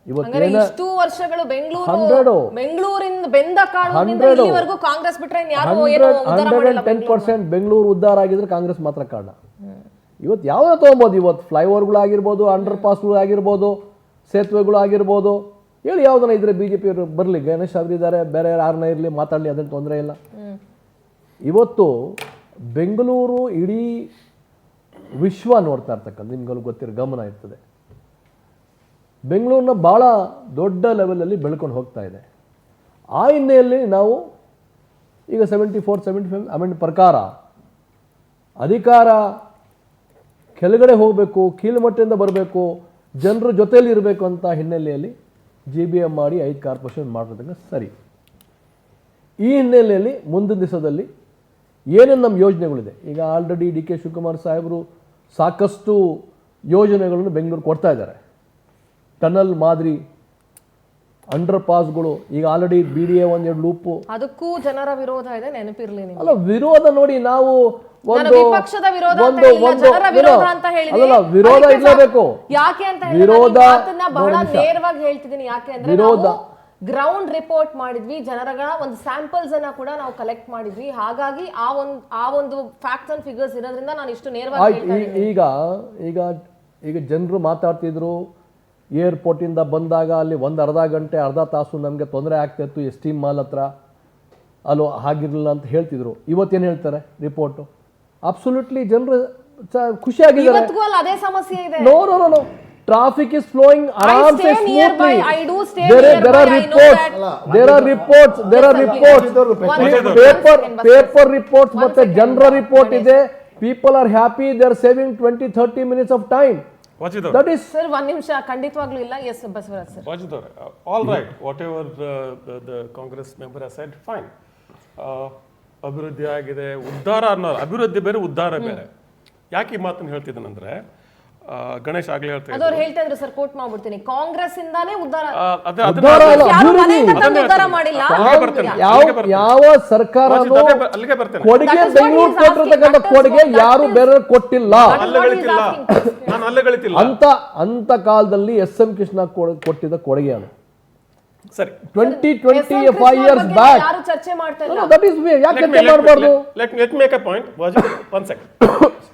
ಇಷ್ಟು ವರ್ಷಗಳು ಬೆಂಗಳೂರಿಂದ ಬೆಂದ ಕಾರಣದಿಂದ ಇಲ್ಲಿವರೆಗೂ ಕಾಂಗ್ರೆಸ್ ಬಿಟ್ರೆ ಯಾರು ಏನು ಉದ್ಧಾರ ಮಾಡಿಲ್ಲ. 110% ಬೆಂಗಳೂರು ಉದ್ಧಾರ ಆಗಿದ್ರೆ ಕಾಂಗ್ರೆಸ್ ಮಾತ್ರ ಕಾರಣ. ಇವತ್ತು ಯಾವ್ದು ತಗೊಬೋದು, ಇವತ್ತು ಫ್ಲೈಓವರ್ಗಳಾಗಿರ್ಬೋದು, ಅಂಡರ್ ಪಾಸ್ಗಳು ಆಗಿರ್ಬೋದು, ಸೇತುವೆಗಳು ಆಗಿರ್ಬೋದು, ಹೇಳಿ ಯಾವ್ದನ್ನ ಇದ್ರೆ ಬಿಜೆಪಿ ಅವರು ಬರಲಿ, ಗಣೇಶ್ ಅವರಿದ್ದಾರೆ, ಬೇರೆ ಯಾರನ್ನ ಇರಲಿ ಮಾತಾಡಲಿ, ಅದೇನು ತೊಂದರೆ ಇಲ್ಲ. ಇವತ್ತು ಬೆಂಗಳೂರು ಇಡೀ ವಿಶ್ವ ನೋಡ್ತಾ ಇರ್ತಕ್ಕಂಥ ನಿಮ್ಗೆಲ್ಲ ಗೊತ್ತಿರೋ ಗಮನ ಇರ್ತದೆ. ಬೆಂಗಳೂರನ್ನ ಭಾಳ ದೊಡ್ಡ ಲೆವೆಲಲ್ಲಿ ಬೆಳ್ಕೊಂಡು ಹೋಗ್ತಾ ಇದೆ. ಆ ಹಿನ್ನೆಲೆಯಲ್ಲಿ ನಾವು ಈಗ 74-75 ಅಮೆಂಡ್ ಪ್ರಕಾರ ಅಧಿಕಾರ ಕೆಳಗಡೆ ಹೋಗಬೇಕು, ಕೀಳುಮಟ್ಟದಿಂದ ಬರಬೇಕು, ಜನರ ಜೊತೆಯಲ್ಲಿ ಇರಬೇಕು ಅಂತ ಹಿನ್ನೆಲೆಯಲ್ಲಿ GBM ಮಾಡಿ 5 ಕಾರ್ಪೊರೇಷನ್ ಮಾಡಿರ್ತಕ್ಕಂಥ ಸರಿ. ಈ ಹಿನ್ನೆಲೆಯಲ್ಲಿ ಮುಂದಿನ ದಿವಸದಲ್ಲಿ ಏನೇನು ನಮ್ಮ ಯೋಜನೆಗಳಿದೆ, ಈಗ ಆಲ್ರೆಡಿ DK ಶಿವಕುಮಾರ್ ಸಾಹೇಬರು ಸಾಕಷ್ಟು ಯೋಜನೆಗಳನ್ನು ಬೆಂಗಳೂರು ಕೊಡ್ತಾ ಇದ್ದಾರೆ. ಟನಲ್ ಮಾದರಿ, ಅಂಡರ್ ಪಾಸ್ಗಳು, ಈಗ ಆಲ್ರೆಡಿ BDA 1-2 ಲೂಪು, ಅದಕ್ಕೂ ಜನರ ವಿರೋಧ ಇದೆ, ನೆನಪಿರ್ಲಿ. ಅಲ್ಲ ವಿರೋಧ ನೋಡಿ, ನಾವು ವಿಪಕ್ಷದ ವಿರೋಧ ಜನರ ವಿರೋಧ ಅಂತ ಹೇಳಿದ್ರೆ ವಿರೋಧ ಇರಲೇಬೇಕು. ಯಾಕೆ ಅಂತ ವಿರೋಧ ಬಹಳ ನೇರವಾಗಿ ಹೇಳ್ತಿದ್ದೀನಿ. ಯಾಕೆ ಅಂದ್ರೆ ವಿರೋಧ ಗ್ರೌಂಡ್ ರಿಪೋರ್ಟ್ ಮಾಡಿದ್ವಿ, ಜನರಗಳ ಒಂದು ಸ್ಯಾಂಪಲ್ಸ್ ಅನ್ನ ಕೂಡ ನಾವು ಕಲೆಕ್ಟ್ ಮಾಡಿದ್ವಿ. ಹಾಗಾಗಿ ಆ ಒಂದು ಫ್ಯಾಕ್ಟ್ಸ್ ಅಂಡ್ ಫಿಗರ್ಸ್ ಇರೋದ್ರಿಂದ ನಾನು ಇಷ್ಟು ನೇರವಾಗಿ ಈಗ ಜನರು ಮಾತಾಡ್ತಿದ್ರು, ಏರ್ಪೋರ್ಟಿಂದ ಬಂದಾಗ ಅಲ್ಲಿ ಅರ್ಧ ಗಂಟೆ ಅರ್ಧ ತಾಸು ನಮಗೆ ತೊಂದರೆ ಆಗ್ತಾಯಿತ್ತು ST ಮಾಲ್ ಹತ್ರ, ಅಲ್ಲೋ ಹಾಗಿರಲಿಲ್ಲ ಅಂತ ಹೇಳ್ತಿದ್ರು. ಇವತ್ತೇನು ಹೇಳ್ತಾರೆ ರಿಪೋರ್ಟು? ಅಬ್ಸಲ್ಯೂಟ್ಲಿ ಜನರು ಖುಷಿಯಾಗಿದ್ದಾರೆ. ಅದೇ ಸಮಸ್ಯೆ ಇದೆ. ನೋ ಟ್ರಾಫಿಕ್ ಇಸ್ ಫ್ಲೋಯಿಂಗ್ ಆರಾಮ್ಸೆ smoothly. there are reports paper reports ಮತ್ತೆ ಜನರ ರಿಪೋರ್ಟ್ ಇದೆ. People are happy, they are saving 20-30 minutes of time. That is sir, one ನಿಮಿಷ ಖಂಡಿತವಾಗ್ಲೂ ಇಲ್ಲ. Yes, Basavaraja sir. Wajidore, all right, whatever the Congress member has said, fine. ಅಭಿವೃದ್ಧಿ ಆಗಿದೆ, ಉದ್ಧಾರ ಅನ್ನೋ ಅಭಿವೃದ್ಧಿ ಬೇರೆ, ಉದ್ಧಾರ ಬೇರೆ. ಯಾಕೆ ಈ ಮಾತನ್ನು ಹೇಳ್ತಿದ್ದಾನಂದ್ರೆ, ಗಣೇಶ್ ಆಗ್ಲೇ ಹೇಳ್ತಾ ಇದ್ರು ಸರ್, ಕೋಟ್ ಮಾಡ್ಬಿಡ್ತೀನಿ, ಕಾಂಗ್ರೆಸ್ ಇಂದಾನೇ ಉದ್ಧಾರ ಮಾಡಿಲ್ಲ. ಯಾವ ಸರ್ಕಾರ ಕೊಡುಗೆ ಬೆಂಗಳೂರು ಕೊಟ್ಟಿರ್ತಕ್ಕಂಥ ಕೊಡುಗೆ ಯಾರು ಬೇರೆ ಕೊಟ್ಟಿಲ್ಲ ಅಂತ ಕಾಲದಲ್ಲಿ SM ಕೃಷ್ಣ ಕೊಟ್ಟಿದ್ದ ಕೊಡುಗೆ ಅದು. ಸರಿ, 20-25 years back. ಯಾರು ಚರ್ಚೆ ಮಾಡ್ತಾ ಇಲ್ಲ. That is way. ಯಾಕೆ ಚರ್ಚೆ ಮಾಡಬಾರದು? Let me make a point. One second.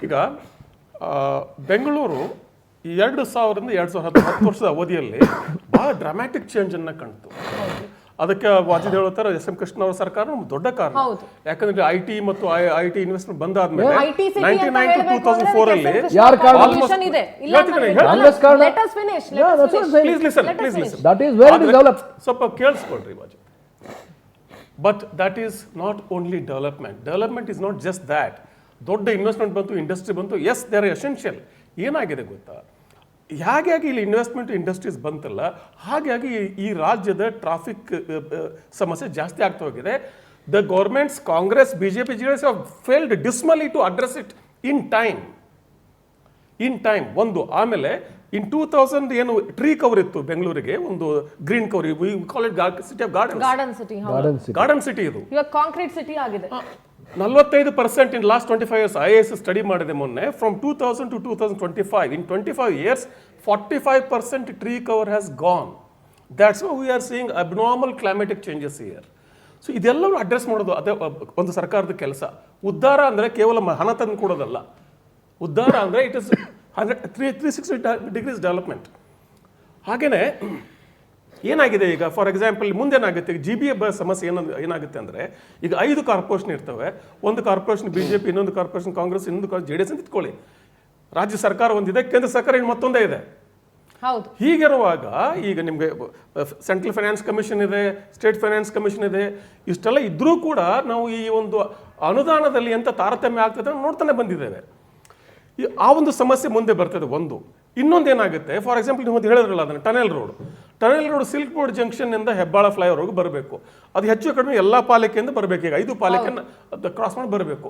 ಈಗ ಬೆಂಗಳೂರು 2000-2010 ವರ್ಷದ ಅವಧಿಯಲ್ಲಿ ಬಹಳ ಡ್ರಾಮ್ಯಾಟಿಕ್ ಚೇಂಜ್ ಅನ್ನ ಕಾಣ್ತು. ಅದಕ್ಕೆ ವಾಜಿದ್ ಹೇಳುತ್ತಾರೆ SM ಕೃಷ್ಣ ಅವರ ಸರ್ಕಾರ ದೊಡ್ಡ ಕಾರಣ. ಯಾಕಂದ್ರೆ IT ಮತ್ತು IT ಇನ್ವೆಸ್ಟ್ಮೆಂಟ್ ಬಂದಾದ್ಮೇಲೆ 1999-2004 ಅಲ್ಲಿ ಯಾರ ಕಾರಣ? That is very developed. ಸ್ವಲ್ಪ ಕೇಳಿಸ್ಕೊಳ್ರಿ Wajid. But that is not only development. Development is not just that. ದೊಡ್ಡ ಇನ್ವೆಸ್ಟ್ಮೆಂಟ್ ಬಂತು, ಇಂಡಸ್ಟ್ರಿ ಬಂತು, ಎಸ್ ದೇ ಆರ್ ಎಸೆನ್ಷಿಯಲ್. ಏನಾಗಿದೆ ಗೊತ್ತಾ, ಹಾಗಾಗಿ ಇಲ್ಲಿ ಇನ್ವೆಸ್ಟ್ಮೆಂಟ್ ಇಂಡಸ್ಟ್ರೀಸ್ ಬಂತಲ್ಲ, ಹಾಗಾಗಿ ಈ ರಾಜ್ಯದ ಟ್ರಾಫಿಕ್ ಸಮಸ್ಯೆ ಜಾಸ್ತಿ ಆಗ್ತಾ ಹೋಗಿದೆ. The governments, Congress, BJP, JDS have failed dismally to address it in time. ಒಂದು ಆಮೇಲೆ ಇನ್ 2000 ಏನು ಟ್ರೀ ಕವರ್ ಇತ್ತು ಬೆಂಗಳೂರಿಗೆ, ಒಂದು green cover, we call it city of garden city. ಇದು ಇವಾಗ ಕಾಂಕ್ರೀಟ್ ಸಿಟಿ ಆಗಿದೆ. 45% in last 25 years. IAS study ಮಾಡಿದೆ ಮೊನ್ನೆ. From 2000 to 2025, in 25 years 45% tree cover has gone. That's why we are seeing abnormal climatic changes here. So ಇದೆಲ್ಲವೂ address ಮಾಡೋದು ಅದೇ ಒಂದು ಸರ್ಕಾರದ ಕೆಲಸ. ಉದ್ಧಾರ ಅಂದರೆ ಕೇವಲ ಹಣ ತಂದು ಕೊಡೋದಲ್ಲ. ಉದ್ಧಾರ ಅಂದರೆ ಇಟ್ ಇಸ್ 360 degrees ಡೆವಲಪ್ಮೆಂಟ್. ಹಾಗೆಯೇ ಏನಾಗಿದೆ ಈಗ, ಫಾರ್ ಎಕ್ಸಾಂಪಲ್ ಮುಂದೇನಾಗುತ್ತೆ, GBA ಸಮಸ್ಯೆ ಏನಾಗುತ್ತೆ ಅಂದರೆ, ಈಗ 5 ಕಾರ್ಪೊರೇಷನ್ ಇರ್ತವೆ. ಒಂದು ಕಾರ್ಪೊರೇಷನ್ BJP, ಇನ್ನೊಂದು ಕಾರ್ಪೊರೇಷನ್ ಕಾಂಗ್ರೆಸ್, ಇನ್ನೊಂದು JDS ಅಂತ ಇಟ್ಕೊಳ್ಳಿ. ರಾಜ್ಯ ಸರ್ಕಾರ ಒಂದಿದೆ, ಕೇಂದ್ರ ಸರ್ಕಾರ ಇನ್ನು ಮತ್ತೊಂದೇ ಇದೆ. ಹೀಗಿರುವಾಗ ಈಗ ನಿಮಗೆ ಸೆಂಟ್ರಲ್ ಫೈನಾನ್ಸ್ ಕಮಿಷನ್ ಇದೆ, ಸ್ಟೇಟ್ ಫೈನಾನ್ಸ್ ಕಮಿಷನ್ ಇದೆ. ಇಷ್ಟೆಲ್ಲ ಇದ್ರೂ ಕೂಡ ನಾವು ಈ ಒಂದು ಅನುದಾನದಲ್ಲಿ ಎಂತ ತಾರತಮ್ಯ ಆಗ್ತದೆ ನೋಡ್ತಾನೆ ಬಂದಿದ್ದೇವೆ. ಆ ಒಂದು ಸಮಸ್ಯೆ ಮುಂದೆ ಬರ್ತದೆ. ಇನ್ನೊಂದೇನಾಗುತ್ತೆ, ಫಾರ್ ಎಕ್ಸಾಂಪಲ್ ನೀವು ಹೇಳಿದ್ರಲ್ಲ ಅದನ್ನು, ಟನೆಲ್ ರೋಡ್ ಸಿಲ್ಕ್ ಬೋರ್ಡ್ ಜಂಕ್ಷನ್ನಿಂದ ಹೆಬ್ಬಾಳ ಫ್ಲೈಓವರ್ಗೆ ಬರಬೇಕು. ಅದು ಹೆಚ್ಚು ಕಡಿಮೆ ಎಲ್ಲ ಪಾಲಿಕೆಯಿಂದ ಬರಬೇಕು. ಈಗ 5 ಪಾಲಿಕೆಯನ್ನು ಕ್ರಾಸ್ ಮಾಡಿ ಬರಬೇಕು.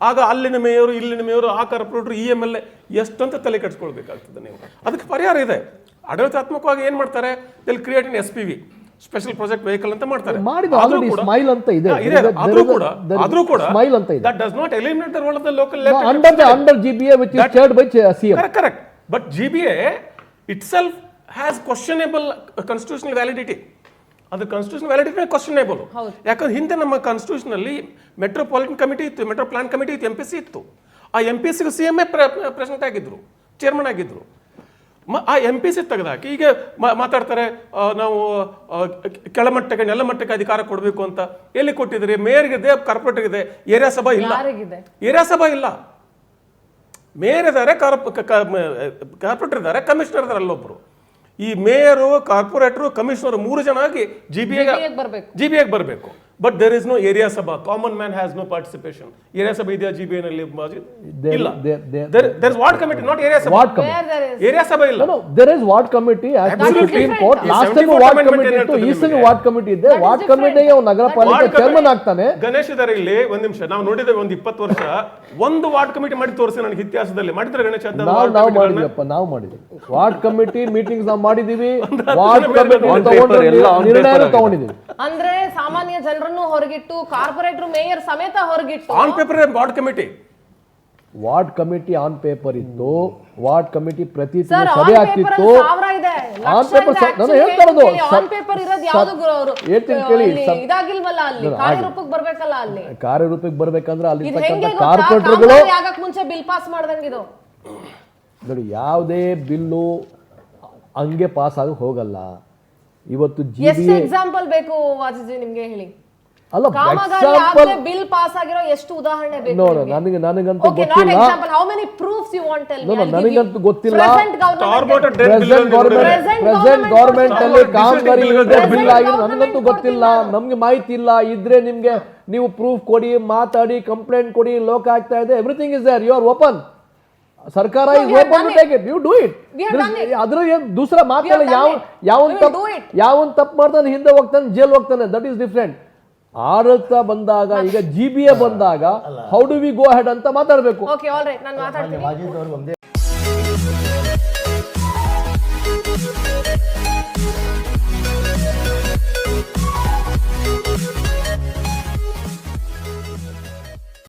ಆಗ ಅಲ್ಲಿನ ಮೇಯರು, ಇಲ್ಲಿನ ಮೇಯರು, ಆ ಕಾರ್ಪೊರೇಟರ್, ಈ MLA ಎಷ್ಟಂತ ತಲೆ ಕೆಡಿಸ್ಕೊಳ್ಬೇಕಾಗ್ತದೆ ನೀವು. ಅದಕ್ಕೆ ಪರಿಹಾರ ಇದೆ. ಆಡಳಿತಾತ್ಮಕವಾಗಿ ಏನು ಮಾಡ್ತಾರೆ, ದಲ್ಲಿ ಕ್ರಿಯೇಟ್ ಇನ್ SPV, ಸ್ಪೆಷಲ್ ಪ್ರಾಜೆಕ್ಟ್ ವೆಹಿಕಲ್ ಅಂತ ಮಾಡ್ತಾರೆ. ಆದ್ರೂ ಕೂಡ that does not eliminate the role of the local under GBA which is chaired by CM. Correct. But GBA itself has questionable constitutional validity. ಅದು ಕಾನ್ಸ್ಟಿಟ್ಯೂಷನ್ ವ್ಯಾಲಿಡಿಟಿ ಕ್ವಶನೇಬಲ್. ಯಾಕಂದ್ರೆ ಹಿಂದೆ ನಮ್ಮ constitution ಅಲ್ಲಿ metropolitan committee ಇತ್ತು, ಮೆಟ್ರೋ ಪ್ಲಾನ್ ಕಮಿಟಿ ಇತ್ತು, MPC ಇತ್ತು. ಆ MPCಗೂ CM ಪ್ರೆಸಿಡೆಂಟ್ ಆಗಿದ್ರು, ಚೇರ್ಮನ್ ಆಗಿದ್ರು. ಆ MPC ತೆಗೆದಾಕಿ ಈಗ ಮಾತಾಡ್ತಾರೆ ನಾವು ಕೆಳಮಟ್ಟಕ್ಕೆ ನೆಲಮಟ್ಟಕ್ಕೆ ಅಧಿಕಾರ ಕೊಡಬೇಕು ಅಂತ. ಎಲ್ಲಿ ಕೊಟ್ಟಿದ್ರಿ? ಮೇಯರ್ಗಿದೆ, ಕಾರ್ಪೊರೇಟರ್ಗಿದೆ, ಏರಿಯಾ ಸಭಾ ಇಲ್ಲ. ಏರಿಯಾ ಸಭಾ ಇಲ್ಲ. ಮೇಯರ್ ಇದ್ದಾರೆ, ಕಾರ್ಪೊರೇಟರ್ ಇದ್ದಾರೆ, ಕಮಿಷನರ್ ಇದ್ದಾರೆ ಅಲ್ಲೊಬ್ರು. ಈ ಮೇಯರು, ಕಾರ್ಪೊರೇಟರು, ಕಮಿಷನರ್ 3 ಜನ ಆಗಿ GBA ಬರಬೇಕು. But there is no area sabha. Common man has no participation. Area sabha ಇದೆಯಾ GBA ನಲ್ಲಿ? ಇಲ್ಲ. There is ward committee, not area sabha. Area sabha ಇಲ್ಲ. No, there is ward committee as per Supreme Court. Last time ward committee ಇತ್ತು, ಈ ಸಲ ward committee ಇದೆ. ward committee ಗೆ ನಗರ ಪಾಲಿಕೆ ಚೇರ್ಮನ್ ಆಗ್ತಾನೆ. ಗಣೇಶ್ ಇದಾರೆ ಇಲ್ಲಿ. ಒಂದ್ ನಿಮಿಷ, ನಾವು ನೋಡಿದ್ದೇವೆ ಒಂದು 20 ವರ್ಷ ಒಂದು ವಾರ್ಡ್ ಕಮಿಟಿ ಮಾಡಿ ತೋರಿಸಿ ನನಗೆ ಇತಿಹಾಸದಲ್ಲಿ. ಮಾಡಿದ್ರೆ ಗಣೇಶ್ ಅಂತ ನಾವು ಮಾಡಿದ್ವಿ. ವಾರ್ಡ್ ಕಮಿಟಿ ಮೀಟಿಂಗ್ಸ್ ನಾವು ಮಾಡಿದೀವಿ. ವಾರ್ಡ್ ಕಮಿಟಿ ನಿರ್ಣಯ ತಗೊಂಡಿದ್ದೀವಿ. ಅಂದ್ರೆ ಸಾಮಾನ್ಯ ಜನರನ್ನು ಹೊರಗಿಟ್ಟು, ಕಾರ್ಪೊರೇಟರ್, ಮೇಯರ್ ಸಮೇತ ಹೊರಗಿಟ್ಟು on paper ward committee. Ward committee on paper ಇತ್ತು. ವಾರ್ಡ್ ಕಮಿಟಿ ಪ್ರತಿ ತಿಂಗಳು ಸಭೆ ಆಗ್ತಿತ್ತು. ಆನ್ ಪೇಪರ್ ನಾನು ಹೇಳ್ತಾ ಇರೋದು ಹೇಳ್ತೀನಿ ಕೇಳಿ. ಇದಾಗಿಲ್ವಲ್ಲ, ಅಲ್ಲಿ ಕಾರ್ಯರೂಪಕ್ಕೆ ಬರ್ಬೇಕಲ್ಲ. ಅಲ್ಲಿ ಕಾರ್ಯರೂಪಕ್ಕೆ ಬರ್ಬೇಕಂದ್ರೆ ಅಲ್ಲಿ ಕಾರ್ಪೊರೇಟರ್ಗಳು ಮುಂಚೆ ಬಿಲ್ ಪಾಸ್ ಮಾಡ್ದಂಗಿದು ನೋಡಿ. ಯಾವುದೇ ಬಿಲ್ಲು ಹಂಗೆ ಪಾಸ್ ಆಗಿ ಹೋಗಲ್ಲ. ಇವತ್ತು ಎಷ್ಟು ಎಕ್ಸಾಂಪಲ್ ಬೇಕು ವಾಜಿಜಿ ನಿಮ್ಗೆ ಹೇಳಿ? ಅಲ್ಲ, ಬಿಲ್ ಪಾಸ್ ಆಗಿರೋ ಎಷ್ಟು ಉದಾಹರಣೆ ಬೇಕು? ನನಗಂತೂ ಗೊತ್ತಿಲ್ಲ. ನನಗಂತೂ ಗೊತ್ತಿಲ್ಲ. ಪ್ರೆಸೆಂಟ್ ಗವರ್ಮೆಂಟ್ ಅಲ್ಲಿ ಕಾಮಗಾರಿ ಬಿಲ್ ಆಗಿದೆ ನನಗಂತೂ ಗೊತ್ತಿಲ್ಲ. ನಮ್ಗೆ ಮಾಹಿತಿ ಇಲ್ಲ. ಇದ್ರೆ ನಿಮ್ಗೆ ನೀವು ಪ್ರೂಫ್ ಕೊಡಿ, ಮಾತಾಡಿ, ಕಂಪ್ಲೇಂಟ್ ಕೊಡಿ. ಲೋಕ ಆಗ್ತಾ ಇದೆ. Everything is there. You are open. ಸರ್ಕಾರ is open to take it. You do it. ಅದ್ರ ದೂಸರ ಮಾತಲ್ಲ. ಯಾವನ್ ತಪ್ಪು ಮಾಡ್ತಾನೆ ಹಿಂದೆ ಹೋಗ್ತಾನೆ, ಜೈಲ್ ಹೋಗ್ತಾನೆ. That is different. ಆಡಳಿತ ಬಂದಾಗ, ಈಗ GBA ಬಂದಾಗ how do we go ahead ಅಂತ ಮಾತಾಡಬೇಕು. ಓಕೆ, ಆಲ್ ರೈಟ್, ನಾನು ಮಾತಾಡ್ತೀನಿ.